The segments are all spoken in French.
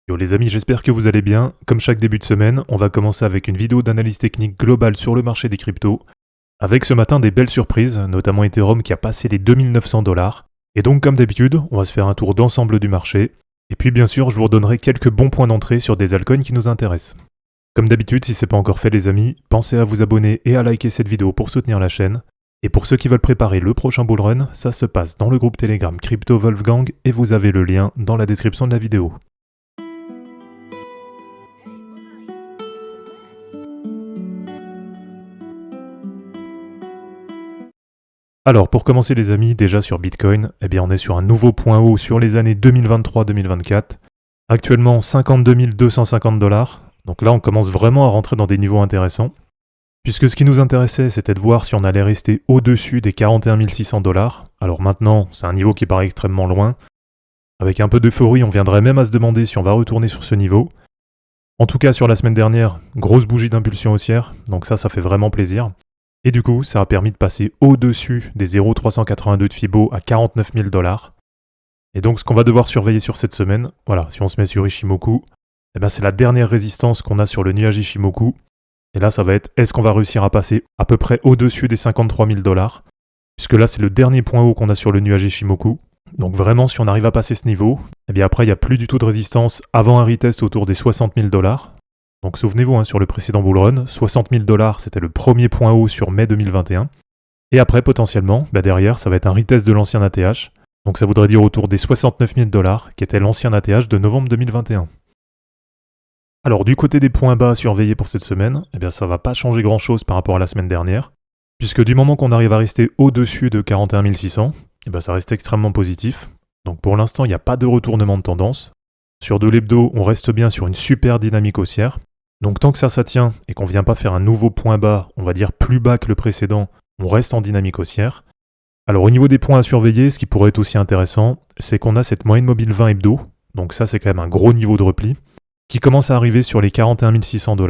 Yo les amis, j'espère que vous allez bien. Comme chaque début de semaine, on va commencer avec une vidéo d'analyse technique globale sur le marché des cryptos. Avec ce matin des belles surprises, notamment Ethereum qui a passé les 2900 $. Et donc comme d'habitude, on va se faire un tour d'ensemble du marché. Et puis bien sûr, je vous redonnerai quelques bons points d'entrée sur des altcoins qui nous intéressent. Comme d'habitude, si c'est pas encore fait les amis, pensez à vous abonner et à liker cette vidéo pour soutenir la chaîne. Et pour ceux qui veulent préparer le prochain bullrun, ça se passe dans le groupe Telegram Crypto Wolfgang et vous avez le lien dans la description de la vidéo. Alors pour commencer les amis, déjà sur Bitcoin, on est sur un nouveau point haut sur les années 2023-2024. Actuellement 52 250 $. Donc là on commence vraiment à rentrer dans des niveaux intéressants. Puisque ce qui nous intéressait c'était de voir si on allait rester au-dessus des 41 600 $. Alors maintenant c'est un niveau qui paraît extrêmement loin. Avec un peu d'euphorie on viendrait même à se demander si on va retourner sur ce niveau. En tout cas sur la semaine dernière, grosse bougie d'impulsion haussière, donc ça fait vraiment plaisir. Et du coup, ça a permis de passer au-dessus des 0,382 de Fibo à 49 000 $. Et donc, ce qu'on va devoir surveiller sur cette semaine, voilà, si on se met sur Ichimoku, c'est la dernière résistance qu'on a sur le nuage Ichimoku. Et là, ça va être, est-ce qu'on va réussir à passer à peu près au-dessus des 53 000 $? Puisque là, c'est le dernier point haut qu'on a sur le nuage Ichimoku. Donc vraiment, si on arrive à passer ce niveau, après, il n'y a plus du tout de résistance avant un retest autour des 60 000 $. Donc souvenez-vous, sur le précédent bullrun, 60 000 $, c'était le premier point haut sur mai 2021. Et après, potentiellement, derrière, ça va être un retest de l'ancien ATH. Donc ça voudrait dire autour des 69 000 $, qui était l'ancien ATH de novembre 2021. Alors du côté des points bas à surveiller pour cette semaine, ça va pas changer grand-chose par rapport à la semaine dernière. Puisque du moment qu'on arrive à rester au-dessus de 41 600, ça reste extrêmement positif. Donc pour l'instant, il n'y a pas de retournement de tendance. Sur de l'hebdo, on reste bien sur une super dynamique haussière. Donc tant que ça tient et qu'on ne vient pas faire un nouveau point bas, on va dire plus bas que le précédent, on reste en dynamique haussière. Alors au niveau des points à surveiller, ce qui pourrait être aussi intéressant, c'est qu'on a cette moyenne mobile 20 hebdo, donc ça c'est quand même un gros niveau de repli, qui commence à arriver sur les 41 600 $.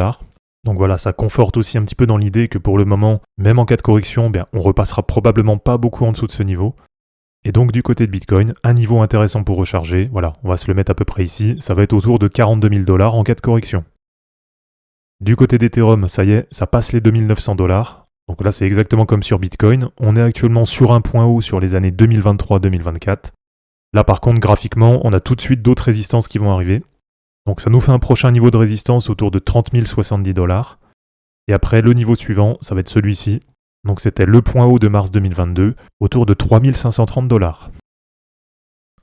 Donc voilà, ça conforte aussi un petit peu dans l'idée que pour le moment, même en cas de correction, on repassera probablement pas beaucoup en dessous de ce niveau. Et donc du côté de Bitcoin, un niveau intéressant pour recharger, voilà, on va se le mettre à peu près ici, ça va être autour de 42 000 $ en cas de correction. Du côté d'Ethereum, ça y est, ça passe les 2900 $. Donc là, c'est exactement comme sur Bitcoin. On est actuellement sur un point haut sur les années 2023-2024. Là, par contre, graphiquement, on a tout de suite d'autres résistances qui vont arriver. Donc ça nous fait un prochain niveau de résistance autour de 30 070 $. Et après, le niveau suivant, ça va être celui-ci. Donc c'était le point haut de mars 2022, autour de 3 530 $.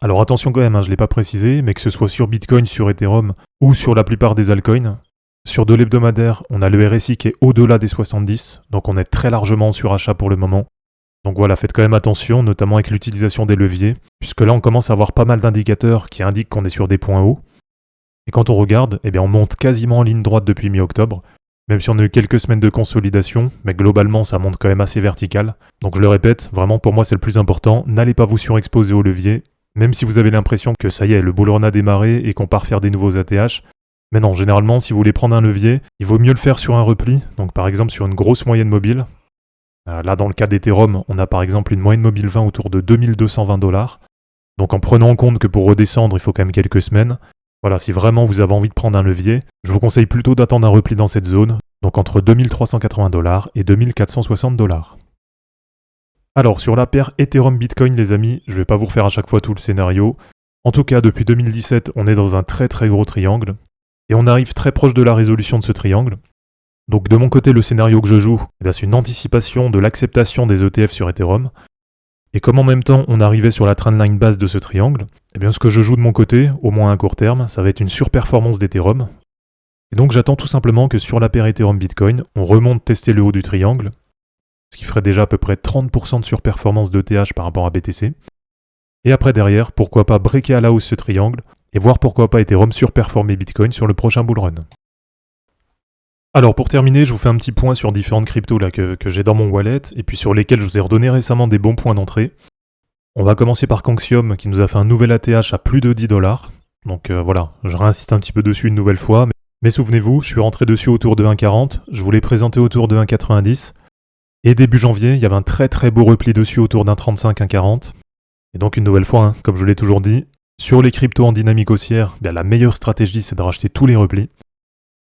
Alors attention quand même, je ne l'ai pas précisé, mais que ce soit sur Bitcoin, sur Ethereum ou sur la plupart des altcoins, sur de l'hebdomadaire, on a le RSI qui est au-delà des 70, donc on est très largement en surachat pour le moment. Donc voilà, faites quand même attention, notamment avec l'utilisation des leviers, puisque là on commence à avoir pas mal d'indicateurs qui indiquent qu'on est sur des points hauts. Et quand on regarde, on monte quasiment en ligne droite depuis mi-octobre, même si on a eu quelques semaines de consolidation, mais globalement ça monte quand même assez vertical. Donc je le répète, vraiment pour moi c'est le plus important, n'allez pas vous surexposer aux leviers, même si vous avez l'impression que ça y est, le bullrun a démarré et qu'on part faire des nouveaux ATH. Mais non, généralement, si vous voulez prendre un levier, il vaut mieux le faire sur un repli, donc par exemple sur une grosse moyenne mobile. Là, dans le cas d'Ethereum, on a par exemple une moyenne mobile 20 autour de 2220 $. Donc en prenant en compte que pour redescendre, il faut quand même quelques semaines. Voilà, si vraiment vous avez envie de prendre un levier, je vous conseille plutôt d'attendre un repli dans cette zone, donc entre 2380 $ et 2460 $. Alors sur la paire Ethereum-Bitcoin, les amis, je ne vais pas vous refaire à chaque fois tout le scénario. En tout cas, depuis 2017, on est dans un très très gros triangle. Et on arrive très proche de la résolution de ce triangle. Donc de mon côté, le scénario que je joue, c'est une anticipation de l'acceptation des ETF sur Ethereum. Et comme en même temps on arrivait sur la trendline basse de ce triangle, ce que je joue de mon côté, au moins à court terme, ça va être une surperformance d'Ethereum. Et donc j'attends tout simplement que sur la paire Ethereum-Bitcoin, on remonte tester le haut du triangle, ce qui ferait déjà à peu près 30% de surperformance d'ETH par rapport à BTC. Et après derrière, pourquoi pas breaker à la hausse ce triangle, et voir pourquoi pas Ethereum surperformer Bitcoin sur le prochain bullrun. Alors pour terminer, je vous fais un petit point sur différentes cryptos là, que j'ai dans mon wallet, et puis sur lesquelles je vous ai redonné récemment des bons points d'entrée. On va commencer par Conxium, qui nous a fait un nouvel ATH à plus de 10 $. Donc voilà, je réinsiste un petit peu dessus une nouvelle fois, mais souvenez-vous, je suis rentré dessus autour de 1,40, je vous l'ai présenté autour de 1,90, et début janvier, il y avait un très très beau repli dessus autour d'1,35, 1,40. Et donc une nouvelle fois, comme je l'ai toujours dit, Sur les cryptos en dynamique haussière, la meilleure stratégie c'est de racheter tous les replis.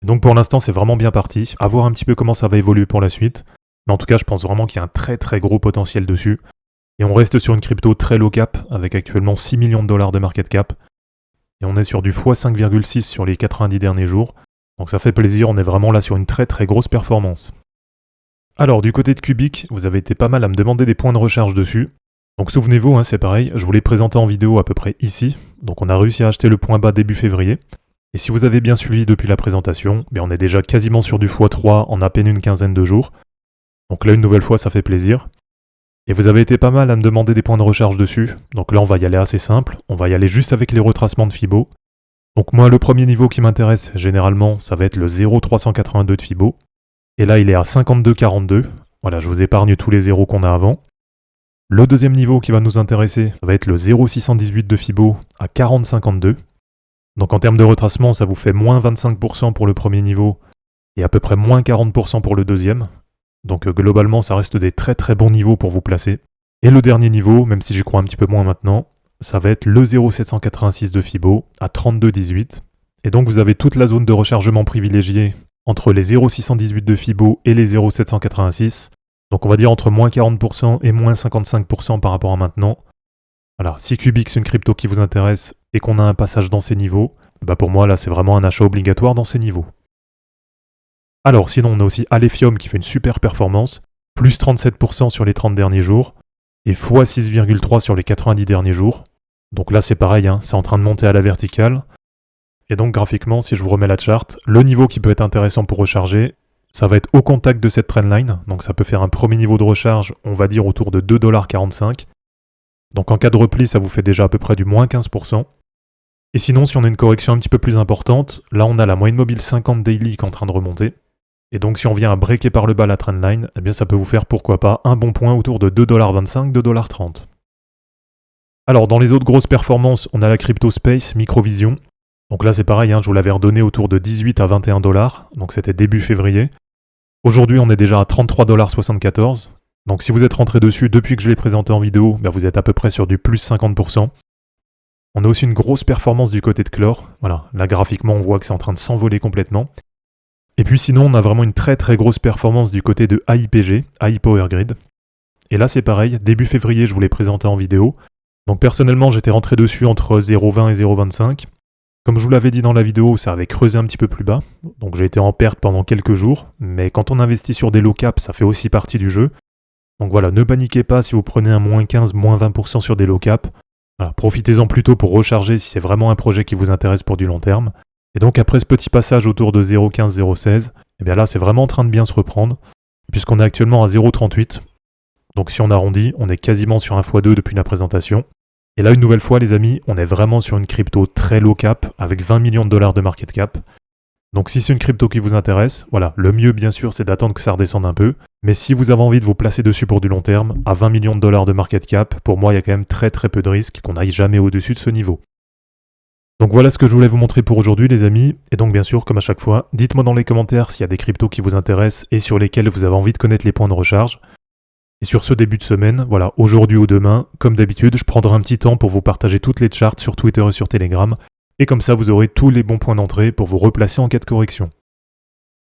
Donc pour l'instant c'est vraiment bien parti, à voir un petit peu comment ça va évoluer pour la suite. Mais en tout cas je pense vraiment qu'il y a un très très gros potentiel dessus. Et on reste sur une crypto très low cap, avec actuellement 6 millions de dollars de market cap. Et on est sur du x5,6 sur les 90 derniers jours. Donc ça fait plaisir, on est vraiment là sur une très très grosse performance. Alors du côté de Cubic, vous avez été pas mal à me demander des points de recharge dessus. Donc souvenez-vous, c'est pareil, je vous l'ai présenté en vidéo à peu près ici. Donc on a réussi à acheter le point bas début février. Et si vous avez bien suivi depuis la présentation, on est déjà quasiment sur du x3 en à peine une quinzaine de jours. Donc là une nouvelle fois ça fait plaisir. Et vous avez été pas mal à me demander des points de recharge dessus. Donc là on va y aller assez simple, on va y aller juste avec les retracements de Fibo. Donc moi le premier niveau qui m'intéresse généralement ça va être le 0,382 de Fibo. Et là il est à 52,42. Voilà, je vous épargne tous les zéros qu'on a avant. Le deuxième niveau qui va nous intéresser ça va être le 0,618 de Fibo à 40,52. Donc en termes de retracement ça vous fait moins 25% pour le premier niveau et à peu près moins 40% pour le deuxième. Donc globalement, ça reste des très très bons niveaux pour vous placer. Et le dernier niveau, même si j'y crois un petit peu moins maintenant, ça va être le 0,786 de Fibo à 32,18. Et donc vous avez toute la zone de rechargement privilégiée entre les 0,618 de Fibo et les 0,786. Donc on va dire entre moins 40% et moins 55% par rapport à maintenant. Voilà, si Cubic c'est une crypto qui vous intéresse et qu'on a un passage dans ces niveaux, pour moi là c'est vraiment un achat obligatoire dans ces niveaux. Alors sinon on a aussi Alephium qui fait une super performance, plus 37% sur les 30 derniers jours, et x 6,3 sur les 90 derniers jours. Donc là c'est pareil, c'est en train de monter à la verticale. Et donc graphiquement, si je vous remets la charte, le niveau qui peut être intéressant pour recharger, ça va être au contact de cette trendline, donc ça peut faire un premier niveau de recharge, on va dire autour de 2,45$. Donc en cas de repli, ça vous fait déjà à peu près du moins 15%. Et sinon, si on a une correction un petit peu plus importante, là on a la moyenne mobile 50 daily qui est en train de remonter. Et donc si on vient à breaker par le bas la trendline, ça peut vous faire pourquoi pas un bon point autour de 2,25$, 2,30$. Alors dans les autres grosses performances, on a la crypto space, Microvision. Donc là c'est pareil, je vous l'avais redonné autour de 18 à 21$, donc c'était début février. Aujourd'hui on est déjà à 33,74$. Donc si vous êtes rentré dessus depuis que je l'ai présenté en vidéo, vous êtes à peu près sur du plus 50%. On a aussi une grosse performance du côté de Clore. Voilà, là graphiquement on voit que c'est en train de s'envoler complètement. Et puis sinon, on a vraiment une très très grosse performance du côté de AIPG, AI Power Grid. Et là c'est pareil, début février je vous l'ai présenté en vidéo. Donc personnellement j'étais rentré dessus entre 0,20 et 0,25. Comme je vous l'avais dit dans la vidéo, ça avait creusé un petit peu plus bas. Donc j'ai été en perte pendant quelques jours. Mais quand on investit sur des low cap, ça fait aussi partie du jeu. Donc voilà, ne paniquez pas si vous prenez un moins 15, moins 20% sur des low cap. Voilà, profitez-en plutôt pour recharger si c'est vraiment un projet qui vous intéresse pour du long terme. Et donc après ce petit passage autour de 0,15, 0,16, là c'est vraiment en train de bien se reprendre, puisqu'on est actuellement à 0,38. Donc si on arrondit, on est quasiment sur un x2 depuis la présentation. Et là une nouvelle fois les amis, on est vraiment sur une crypto très low cap, avec 20 millions de dollars de market cap. Donc si c'est une crypto qui vous intéresse, voilà, le mieux bien sûr c'est d'attendre que ça redescende un peu. Mais si vous avez envie de vous placer dessus pour du long terme, à 20 millions de dollars de market cap, pour moi il y a quand même très très peu de risques qu'on n'aille jamais au-dessus de ce niveau. Donc voilà ce que je voulais vous montrer pour aujourd'hui les amis, et donc bien sûr comme à chaque fois, dites-moi dans les commentaires s'il y a des cryptos qui vous intéressent et sur lesquels vous avez envie de connaître les points de recharge. Et sur ce début de semaine, voilà, aujourd'hui ou demain, comme d'habitude, je prendrai un petit temps pour vous partager toutes les charts sur Twitter et sur Telegram, et comme ça vous aurez tous les bons points d'entrée pour vous replacer en cas de correction.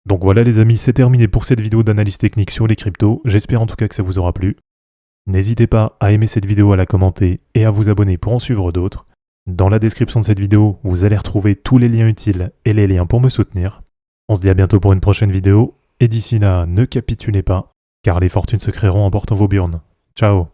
Donc voilà les amis, c'est terminé pour cette vidéo d'analyse technique sur les cryptos, j'espère en tout cas que ça vous aura plu. N'hésitez pas à aimer cette vidéo, à la commenter et à vous abonner pour en suivre d'autres. Dans la description de cette vidéo, vous allez retrouver tous les liens utiles et les liens pour me soutenir. On se dit à bientôt pour une prochaine vidéo, et d'ici là, ne capitulez pas, car les fortunes se créeront en portant vos burnes. Ciao!